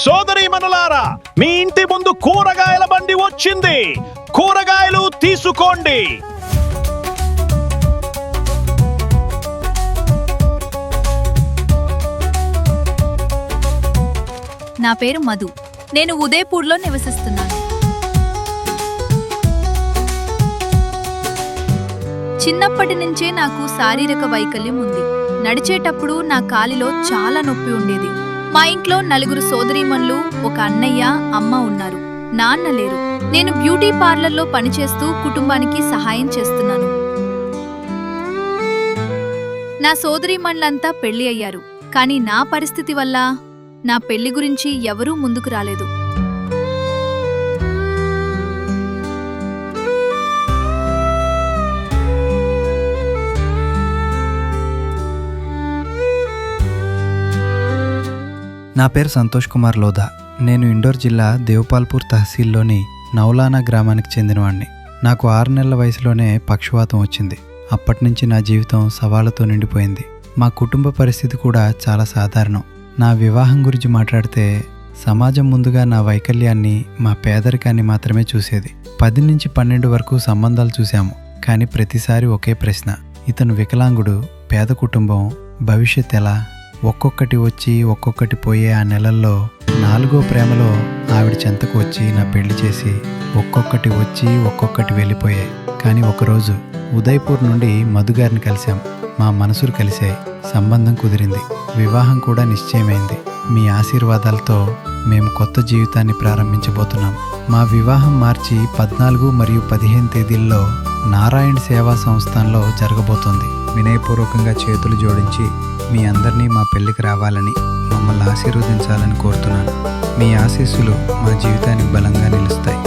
సోదరీమణులారా, మీ ఇంటి ముందు కూరగాయల బండి వచ్చింది. కూరగాయలు తీసుకోండి. నా పేరు మధు. నేను ఉదయపూర్లో నివసిస్తున్నాను. చిన్నప్పటి నుంచే నాకు శారీరక వైకల్యం ఉంది. నడిచేటప్పుడు నా కాలిలో చాలా నొప్పి ఉండేది. మా ఇంట్లో 4 సోదరీమణులు, ఒక అన్నయ్య, అమ్మ ఉన్నారు. నాన్న లేరు. నేను బ్యూటీ పార్లర్లో పనిచేస్తూ కుటుంబానికి సహాయం చేస్తున్నాను. నా సోదరీమణులంతా పెళ్లి అయ్యారు. కానీ నా పరిస్థితి వల్ల నా పెళ్లి గురించి ఎవరూ ముందుకు రాలేదు. నా పేరు సంతోష్ కుమార్ లోధా. నేను ఇండోర్ జిల్లా దేవపాల్పూర్ తహసీల్లోని నౌలానా గ్రామానికి చెందినవాణ్ణి. నాకు 6 నెలల వయసులోనే పక్షవాతం వచ్చింది. అప్పటినుంచి నా జీవితం సవాళ్లతో నిండిపోయింది. మా కుటుంబ పరిస్థితి కూడా చాలా సాధారణం. నా వివాహం గురించి మాట్లాడితే సమాజం ముందుగా నా వైకల్యాన్ని, మా పేదరికాన్ని మాత్రమే చూసేది. 10 నుంచి 12 వరకు సంబంధాలు చూశాము. కానీ ప్రతిసారి ఒకే ప్రశ్న: ఇతను వికలాంగుడు, పేద కుటుంబం, భవిష్యత్ ఎలా? ఒక్కొక్కటి వచ్చి ఒక్కొక్కటి పోయే ఆ నెలల్లో 4వ ప్రేమలో ఆవిడ చెంతకు వచ్చి నా పెళ్లి చేసి ఒక్కొక్కటి వచ్చి ఒక్కొక్కటి వెళ్ళిపోయాయి. కానీ ఒకరోజు ఉదయపూర్ నుండి మధుగారిని కలిశాం. మా మనసులు కలిశాయి. సంబంధం కుదిరింది. వివాహం కూడా నిశ్చయమైంది. మీ ఆశీర్వాదాలతో మేము కొత్త జీవితాన్ని ప్రారంభించబోతున్నాం. మా వివాహం మార్చి 14 మరియు 15 తేదీల్లో నారాయణ సేవా సంస్థలో జరగబోతోంది. వినయపూర్వకంగా చేతులు జోడించి మీ అందరినీ మా పెళ్లికి రావాలని, మమ్మల్ని ఆశీర్వదించాలని కోరుతున్నాను. మీ ఆశీస్సులు మా జీవితానికి బలంగా నిలుస్తాయి.